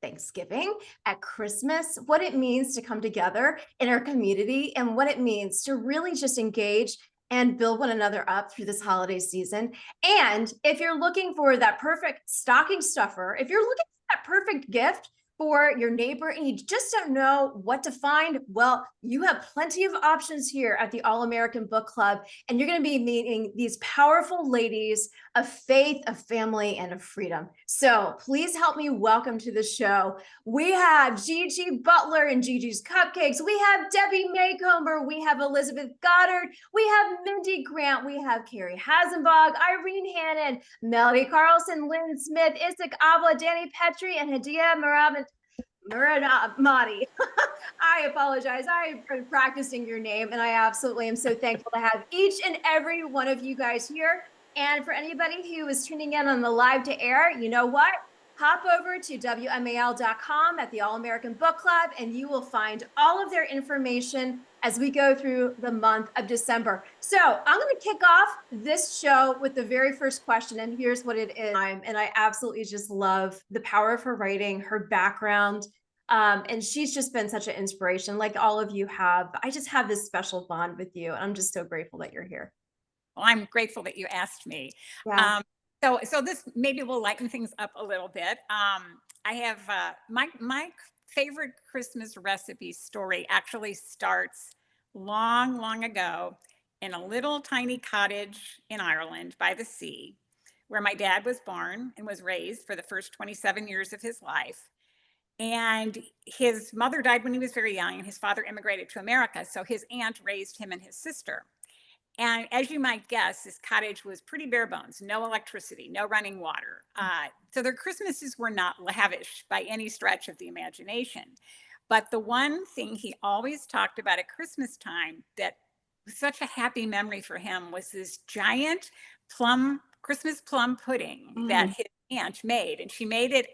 Thanksgiving, at Christmas, what it means to come together in our community, and what it means to really just engage and build one another up through this holiday season. And if you're looking for that perfect stocking stuffer, if you're looking for that perfect gift for your neighbor and you just don't know what to find, well, you have plenty of options here at the All American Book Club. And you're going to be meeting these powerful ladies of faith, of family, and of freedom. So please help me welcome to the show. We have Gigi Butler and Gigi's Cupcakes. We have Debbie Maycomber. We have Elizabeth Goddard. We have Mindy Grant. We have Carrie Hasenbog, Irene Hannon, Melody Carlson, Lynn Smith, Isaac Abla, Danny Petrie, and Hadia Muradamati. I apologize. I've been practicing your name, and I absolutely am so thankful to have each and every one of you guys here. And for anybody who is tuning in on the live to air, you know what? Hop over to WMAL.com at the All American Book Club, and you will find all of their information as we go through the month of December. So I'm going to kick off this show with the very first question, and here's what it is. And I absolutely just love the power of her writing, her background, and she's just been such an inspiration, like all of you have. I just have this special bond with you, and I'm just so grateful that you're here. Well, I'm grateful that you asked me. Yeah. So this maybe will lighten things up a little bit. I have my favorite Christmas recipe story actually starts long, long ago in a little tiny cottage in Ireland by the sea, where my dad was born and was raised for the first 27 years of his life. And his mother died when he was very young, and his father immigrated to America. So his aunt raised him and his sister. And as you might guess, this cottage was pretty bare bones, no electricity, no running water. So their Christmases were not lavish by any stretch of the imagination. But the one thing he always talked about at Christmas time that was such a happy memory for him was this giant Christmas plum pudding that his aunt made. And she made it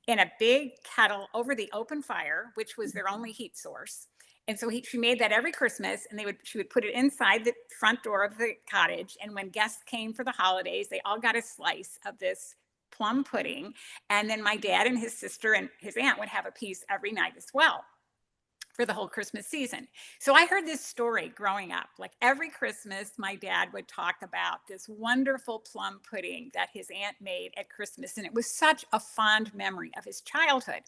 in a big kettle over the open fire, which was their only heat source. And so she made that every Christmas, and she would put it inside the front door of the cottage. And when guests came for the holidays, they all got a slice of this plum pudding. And then my dad and his sister and his aunt would have a piece every night as well for the whole Christmas season. So I heard this story growing up. Like every Christmas, my dad would talk about this wonderful plum pudding that his aunt made at Christmas. And it was such a fond memory of his childhood.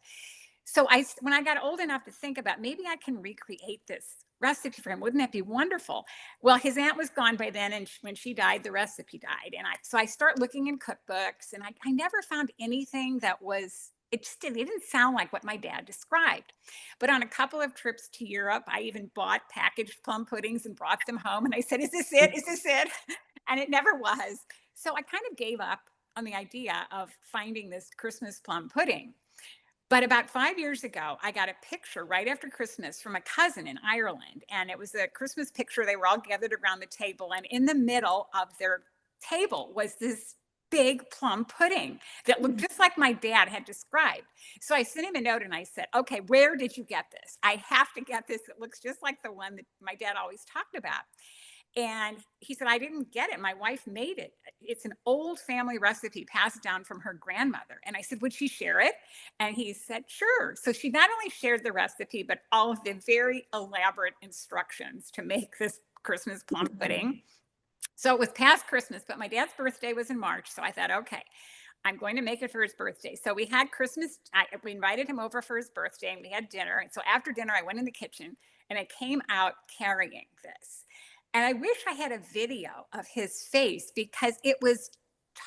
So when I got old enough to think about maybe I can recreate this recipe for him, wouldn't that be wonderful? Well, his aunt was gone by then, and when she died, the recipe died. And so I start looking in cookbooks, and I never found anything that was. It didn't sound like what my dad described. But on a couple of trips to Europe, I even bought packaged plum puddings and brought them home. And I said, "Is this it? Is this it?" And it never was. So I kind of gave up on the idea of finding this Christmas plum pudding. But about 5 years ago, I got a picture right after Christmas from a cousin in Ireland. And it was a Christmas picture. They were all gathered around the table. And in the middle of their table was this big plum pudding that looked just like my dad had described. So I sent him a note and I said, "Okay, where did you get this? I have to get this. It looks just like the one that my dad always talked about." And he said, "I didn't get it. My wife made it. It's an old family recipe passed down from her grandmother." And I said, "Would she share it?" And he said, "Sure." So she not only shared the recipe, but all of the very elaborate instructions to make this Christmas plum pudding. So it was past Christmas, but my dad's birthday was in March. So I thought, okay, I'm going to make it for his birthday. So we had we invited him over for his birthday, and we had dinner. And so after dinner, I went in the kitchen and I came out carrying this. And I wish I had a video of his face, because it was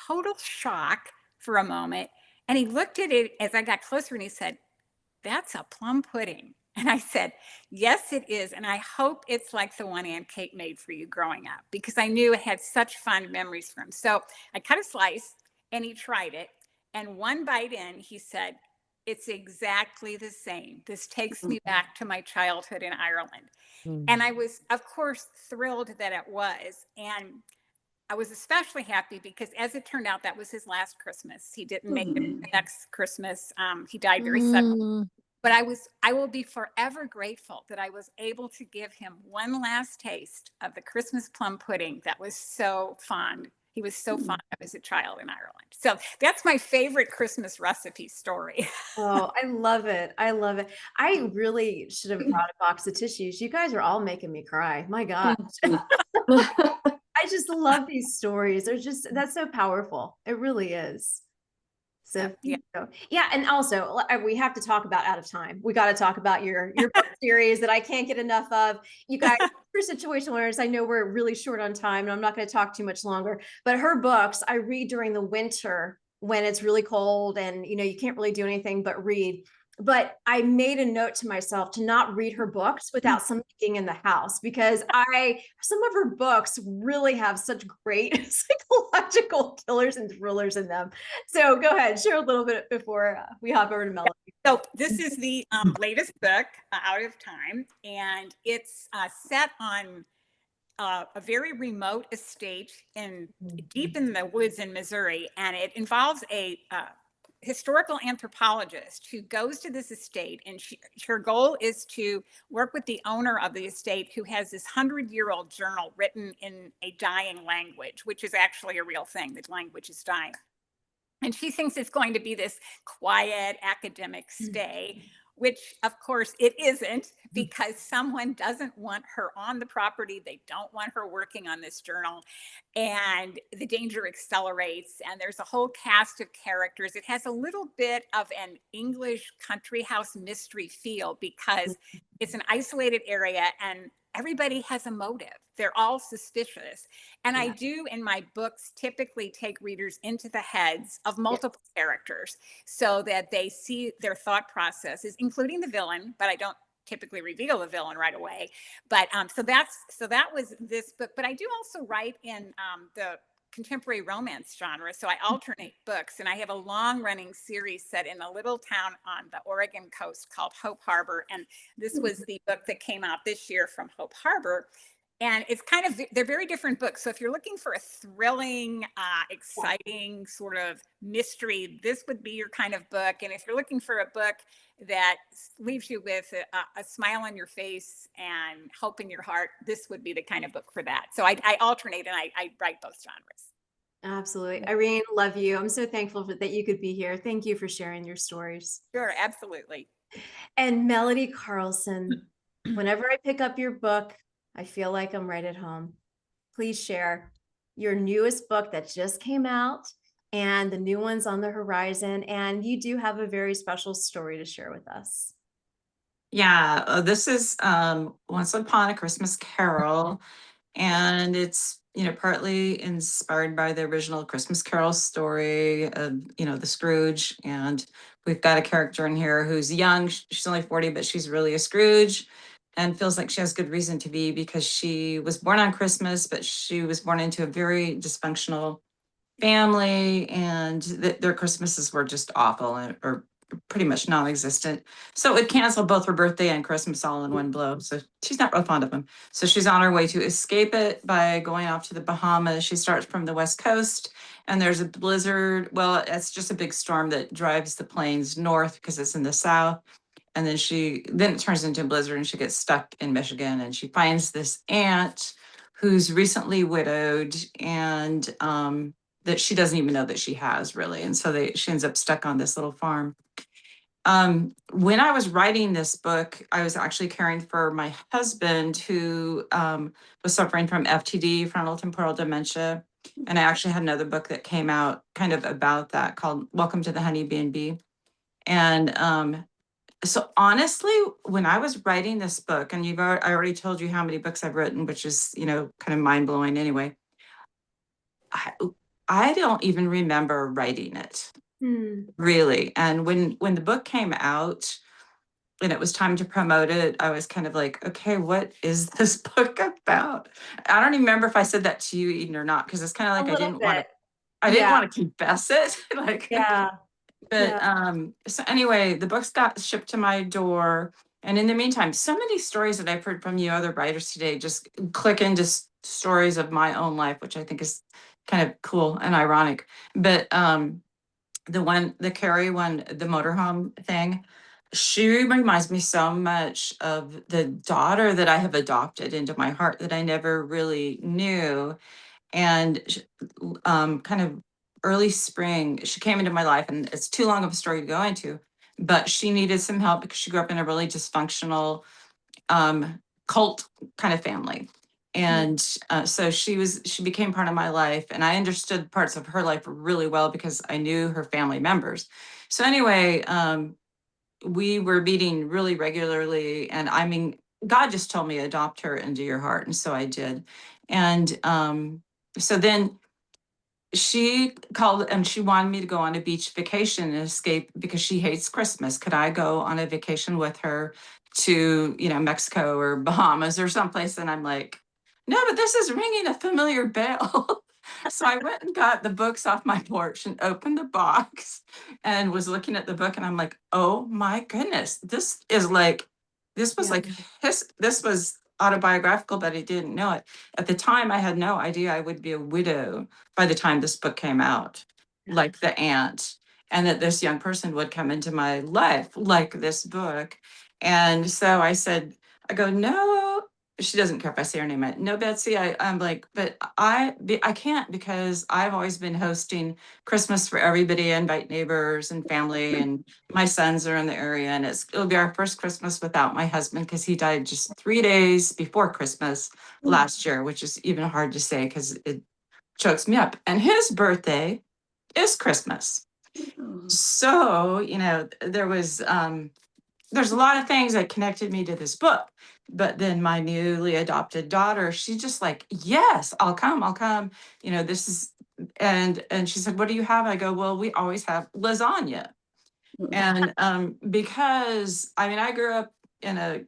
total shock for a moment. And he looked at it as I got closer and he said, "That's a plum pudding." And I said, "Yes, it is. And I hope it's like the one Aunt Kate made for you growing up," because I knew it had such fond memories for him. So I cut a slice and he tried it. And one bite in, he said, "It's exactly the same. This takes me back to my childhood in Ireland." And I was, of course, thrilled that it was. And I was especially happy because, as it turned out, that was his last Christmas. He didn't make it the next Christmas. He died very suddenly. Mm. But I will be forever grateful that I was able to give him one last taste of the Christmas plum pudding that was so fond He was so fond of as a child in Ireland. So that's my favorite Christmas recipe story. Oh, I love it. I love it. I really should have brought a box of tissues. You guys are all making me cry. My God. I just love these stories. They're just, that's so powerful. It really is. So So, yeah. yeah, and also we have to talk about Out of Time. We got to talk about your book series that I can't get enough of. You guys, for situational learners, I know we're really short on time, and I'm not going to talk too much longer. But her books I read during the winter when it's really cold, and you can't really do anything but read. But I made a note to myself to not read her books without something being in the house, because some of her books really have such great psychological killers and thrillers in them. So go ahead, share a little bit before we hop over to Melody. So this is the latest book, Out of Time, and it's set on a very remote estate in deep in the woods in Missouri, and it involves a historical anthropologist who goes to this estate, and her goal is to work with the owner of the estate, who has this 100-year-old journal written in a dying language, which is actually a real thing. The language is dying. And she thinks it's going to be this quiet academic stay, which of course it isn't, because someone doesn't want her on the property. They don't want her working on this journal. And the danger accelerates. And there's a whole cast of characters. It has a little bit of an English country house mystery feel, because it's an isolated area and everybody has a motive. They're all suspicious. And I do in my books typically take readers into the heads of multiple characters so that they see their thought processes, including the villain, but I don't typically reveal the villain right away. But so that was this book. But I do also write in the contemporary romance genre. So I alternate books, and I have a long running series set in a little town on the Oregon coast called Hope Harbor. And this was the book that came out this year from Hope Harbor. And it's kind of, they're very different books. So if you're looking for a thrilling, exciting sort of mystery, this would be your kind of book. And if you're looking for a book that leaves you with a smile on your face and hope in your heart, this would be the kind of book for that. So I alternate, and I write both genres. Absolutely. Irene, love you. I'm so thankful that you could be here. Thank you for sharing your stories. Sure, absolutely. And Melody Carlson, whenever I pick up your book, I feel like I'm right at home. Please share your newest book that just came out and the new ones on the horizon. And you do have a very special story to share with us. Yeah, this is Once Upon a Christmas Carol, and it's partly inspired by the original Christmas Carol story of the Scrooge. And we've got a character in here who's young. She's only 40, but she's really a Scrooge, and feels like she has good reason to be, because she was born on Christmas, but she was born into a very dysfunctional family, and their Christmases were just awful, or pretty much non-existent. So it canceled both her birthday and Christmas all in one blow. So she's not real fond of them. So she's on her way to escape it by going off to the Bahamas. She starts from the West Coast, and there's a blizzard. Well, it's just a big storm that drives the planes north because it's in the south. And then it turns into a blizzard, and she gets stuck in Michigan, and she finds this aunt who's recently widowed, and that she doesn't even know that she has, really. And so she ends up stuck on this little farm. When I was writing this book, I was actually caring for my husband, who was suffering from FTD, frontal temporal dementia. And I actually had another book that came out kind of about that, called Welcome to the Honey B&B. And so honestly, when I was writing this book, and I already told you how many books I've written, which is, kind of mind blowing anyway. I don't even remember writing it, really. And when the book came out and it was time to promote it, I was kind of like, okay, what is this book about? I don't even remember if I said that to you, Eden, or not, because it's kind of like I didn't want to confess it. So anyway, the books got shipped to my door. And in the meantime, so many stories that I've heard from you other writers today just click into stories of my own life, which I think is kind of cool and ironic. But the Carrie one, the motorhome thing, she reminds me so much of the daughter that I have adopted into my heart that I never really knew. And kind of early spring, she came into my life, and it's too long of a story to go into, but she needed some help because she grew up in a really dysfunctional cult kind of family. And so she became part of my life, and I understood parts of her life really well because I knew her family members. So anyway, we were meeting really regularly, and I mean, God just told me adopt her into your heart, and so I did. And so then she called and she wanted me to go on a beach vacation and escape because she hates Christmas. Could I go on a vacation with her to, Mexico or Bahamas or someplace? And I'm like, no, but this is ringing a familiar bell. So I went and got the books off my porch and opened the box and was looking at the book, and I'm like, oh my goodness, this was Yeah. like this was autobiographical, but I didn't know it. At the time, I had no idea I would be a widow by the time this book came out, like the aunt, and that this young person would come into my life like this book. And so I go, no, she doesn't care if I say her name. No, Betsy, I'm like, but I can't, because I've always been hosting Christmas for everybody, invite neighbors and family, and my sons are in the area, and it'll be our first Christmas without my husband because he died just 3 days before Christmas last year, which is even hard to say because it chokes me up. And his birthday is Christmas. So, there's a lot of things that connected me to this book. But then my newly adopted daughter, she just like, yes, I'll come, I'll come. This is, and she said, what do you have? I go, well, we always have lasagna. And because I mean, I grew up in a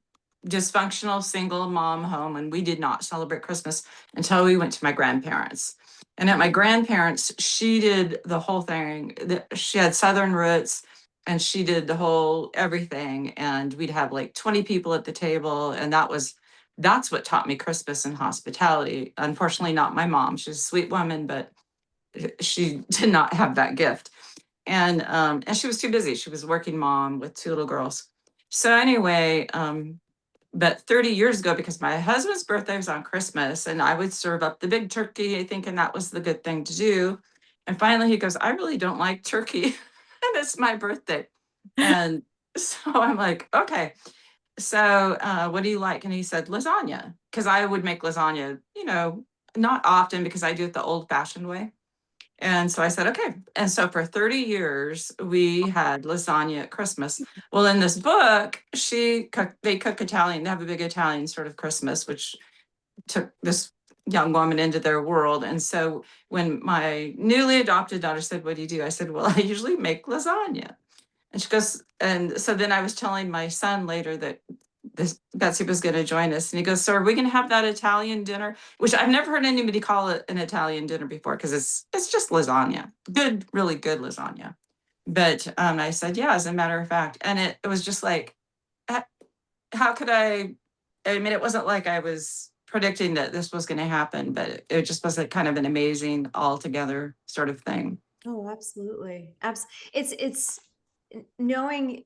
dysfunctional single mom home, and we did not celebrate Christmas until we went to my grandparents. And at my grandparents, she did the whole thing. She had Southern roots, and she did the whole everything. And we'd have like 20 people at the table. And that's what taught me Christmas and hospitality. Unfortunately, not my mom. She's a sweet woman, but she did not have that gift. And she was too busy. She was a working mom with 2 little girls. So anyway, but 30 years ago, because my husband's birthday was on Christmas, and I would serve up the big turkey, thinking that was the good thing to do. And finally he goes, I really don't like turkey, and it's my birthday. And so I'm like, okay. So what do you like? And he said lasagna, because I would make lasagna, not often, because I do it the old fashioned way. And so I said, okay. And so for 30 years, we had lasagna at Christmas. Well, in this book, they cook Italian, they have a big Italian sort of Christmas, which took this young woman into their world. And so when my newly adopted daughter said, what do you do? I said, well, I usually make lasagna. And she goes, and so then I was telling my son later that Betsy was going to join us, and he goes, so are we going to have that Italian dinner? Which I've never heard anybody call it an Italian dinner before, because it's just lasagna, good, really good lasagna. But I said, yeah, as a matter of fact. And it was just like, how could I mean, it wasn't like I was predicting that this was going to happen, but it just was a kind of an amazing altogether sort of thing. Oh, absolutely. It's knowing,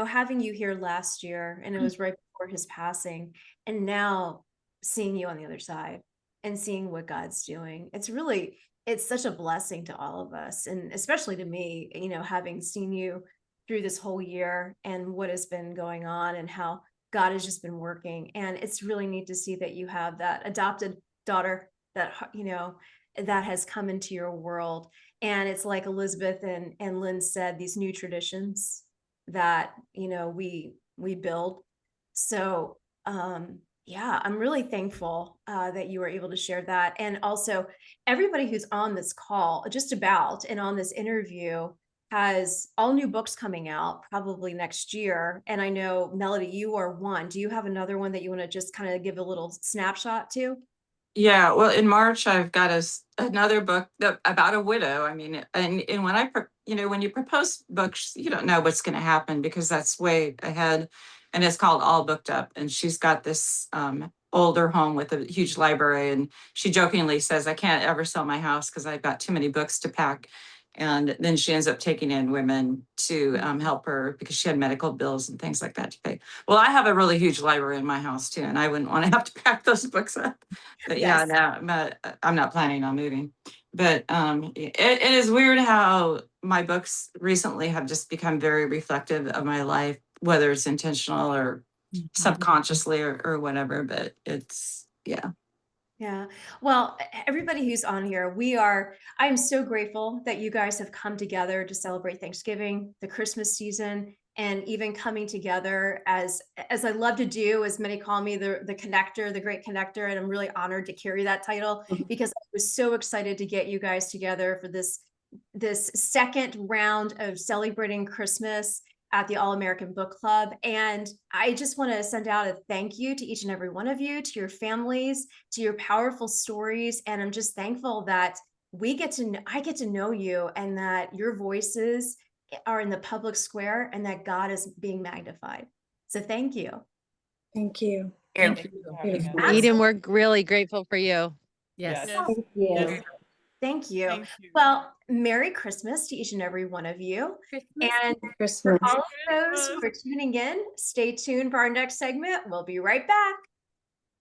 having you here last year, and it was right before his passing, and now seeing you on the other side and seeing what God's doing. It's such a blessing to all of us, and especially to me, having seen you through this whole year and what has been going on and how God has just been working. And it's really neat to see that you have that adopted daughter that, that has come into your world. And it's like Elizabeth and Lynn said, these new traditions that, we build. So, yeah, I'm really thankful that you were able to share that. And also everybody who's on this call, just about, and on this interview, has all new books coming out probably next year. And I know, Melody, you are one. Do you have another one that you want to just kind of give a little snapshot to? Yeah, well, in March, I've got another book about a widow. I mean, and when when you propose books, you don't know what's going to happen because that's way ahead. And it's called All Booked Up. And she's got this older home with a huge library. And she jokingly says, I can't ever sell my house because I've got too many books to pack. And then she ends up taking in women to help her because she had medical bills and things like that to pay. Well, I have a really huge library in my house too, and I wouldn't want to have to pack those books up. But yeah, Yes. no, I'm not planning on moving. But it is weird how my books recently have just become very reflective of my life, whether it's intentional or subconsciously or whatever. But it's, yeah. Yeah. Well, everybody who's on here, I am so grateful that you guys have come together to celebrate Thanksgiving, the Christmas season, and even coming together as I love to do, as many call me the connector, the great connector. And I'm really honored to carry that title because I was so excited to get you guys together for this second round of celebrating Christmas at the All-American Book Club. And I just want to send out a thank you to each and every one of you, to your families, to your powerful stories. And I'm just thankful that I get to know you, and that your voices are in the public square, and that God is being magnified. So thank you. Thank you. Thank you. Beautiful. Eden, we're really grateful for you. Yes. Thank you. Thank you. Thank you. Well, Merry Christmas to each and every one of you. And for Christmas. all of those who are tuning in, stay tuned for our next segment. We'll be right back.